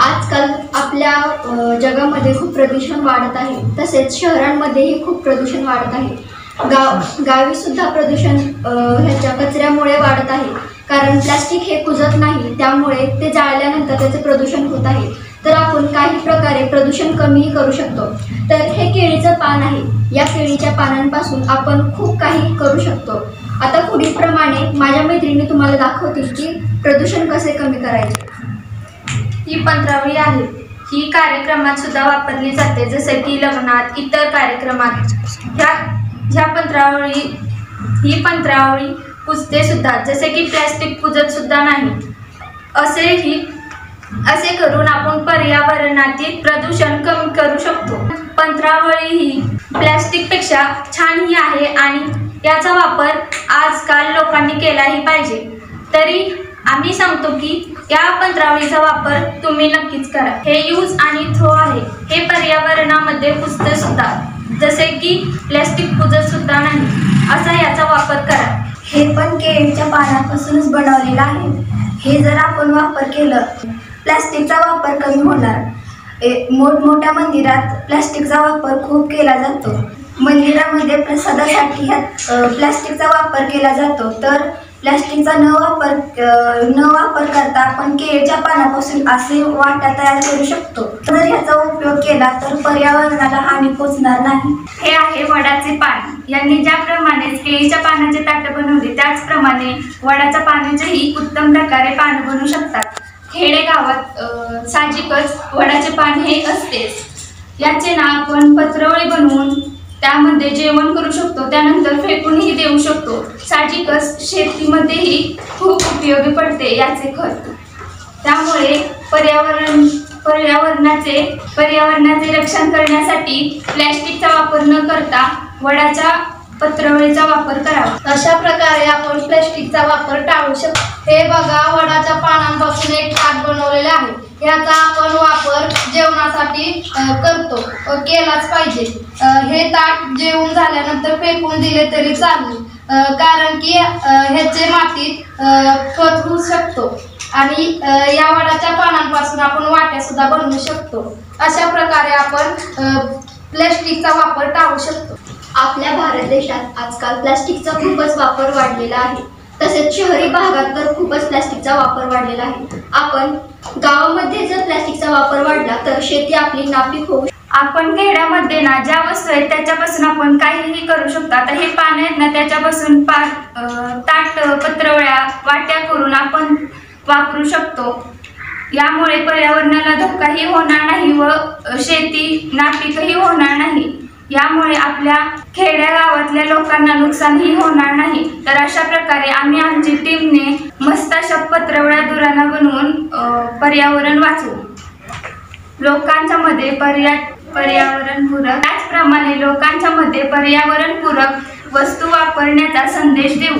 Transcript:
आजकाल आपल्या जगामध्ये खूप प्रदूषण वाढत आहे, तसेच शहरांमध्येही खूप प्रदूषण वाढत आहे। गावी सुद्धा प्रदूषण ह्याच्या कचऱ्यामुळे वाढत आहे, कारण प्लास्टिक हे कुजत नाही, त्यामुळे ते जाळल्यानंतर त्याचे प्रदूषण होत आहे। तर आपण काही प्रकारे प्रदूषण कमी करू शकतो। तर हे केळीचं पान आहे, या केळीच्या पानांपासून आपण खूप काही करू शकतो। आता पुढीलप्रमाणे माझ्या मैत्रिणी तुम्हाला दाखवतील की प्रदूषण कसे कमी करायचे। ही पंत्रावळी आहे, ही कार्यक्रमात सुद्धा वापरली जाते, जसे की लग्नात, इतर कार्यक्रमात। ही पंत्रावळी कुजते सुद्धा, जसे की प्लॅस्टिक कुजत सुद्धा नाही। असे करून आपण पर्यावरणातील प्रदूषण कमी करू शकतो। पंत्रावळी ही प्लॅस्टिकपेक्षा छानही आहे आणि याचा वापर आजकाल लोकांनी केलाही पाहिजे। तरी आम्ही सांगतो की या पंत्रावळीचा वापर तुम्ही नक्कीच करा। हे यूज आणि थ्रो आहे, हे पर्यावरणामध्ये कुजते सुद्धा, जसे की प्लॅस्टिक कुजत सुद्धा नाही, असा याचा वापर करा। हे पण केळीच्या पानापासूनच बनवलेलं आहे। हे जर आपण वापर केलं, प्लॅस्टिकचा वापर कमी होणार। मोठमोठ्या मंदिरात प्लॅस्टिकचा वापर खूप केला जातो। मंदिरामध्ये प्रसादासाठी प्लॅस्टिकचा वापर केला जातो। तर प्लॅस्टिकचा न वापर करता आपण केळीच्या पानापासून असे वाट्या तयार करू शकतो। जर ह्याचा उपयोग केला तर पर्यावरणाला हानी पोचणार नाही। हे आहे वडाचे पान। यांनी ज्याप्रमाणे केळीच्या पानाचे ताट बनवले, त्याचप्रमाणे वडाच्या पानाचेही उत्तम प्रकारे पान बनवू शकतात। खेडेगावात साहजिकच वडाचे पान हे असतेच। याचे ना आपण पत्रावळी बनवून त्यामध्ये जेवण करू शकतो, त्यानंतर फेकूनही देऊ शकतो। साहजिकच शेतीमध्येही खूप उपयोगी पडते याचे खत। त्यामुळे पर्यावरणाचे रक्षण करण्यासाठी प्लॅस्टिकचा वापर न करता वडाच्या पत्रावळीचा वापर करावा। अशा प्रकारे आपण प्लॅस्टिकचा वापर टाळू शकतो। हे बघा, वडाच्या पानांपासून एक ताट बनवलेले आहे। याचा आपण वापर जेवणासाठी केलाच पाहिजे। हे ताट जेवून झाल्यानंतर फेकून दिले तरी चालेल, कारण की ह्याचे मातीत खत होऊ शकतो आणि या वडाच्या पानांपासून आपण वाट्या सुद्धा बनवू शकतो। अशा प्रकारे आपण प्लॅस्टिकचा वापर टाळू शकतो। आपल्या भारत देशात आजकाल प्लास्टिकचा खूपच वापर वाढलेला आहे, तसेच शहरी भागात तर खूपच प्लास्टिकचा वापर वाढलेला आहे। आपण गावामध्ये जर प्लास्टिकचा वापर वाढला तर शेती आपली नापीक होऊ। आपण खेड्यामध्ये ना ज्या वस्तू आहेत त्याच्यापासून आपण काहीही करू शकतो। आता हे पान आहेत ना, त्याच्यापासून ताट, पत्रावळ्या, वाट्या करून आपण वापरू शकतो। यामुळे पर्यावरणाला धोकाही होणार नाही व शेती नापीकही होणार नाही। यामुळे आपल्या खेड्यागावातल्या लोकांना नुकसानही होणार नाही। तर अशा प्रकारे आम्ही आमची टीमने मस्त अशा पत्रावळ्या दुराना बनवून पर्यावरण वाचवू। लोकांच्या मध्ये त्याचप्रमाणे लोकांच्या मध्ये पर्यावरणपूरक वस्तू वापरण्याचा संदेश देऊ।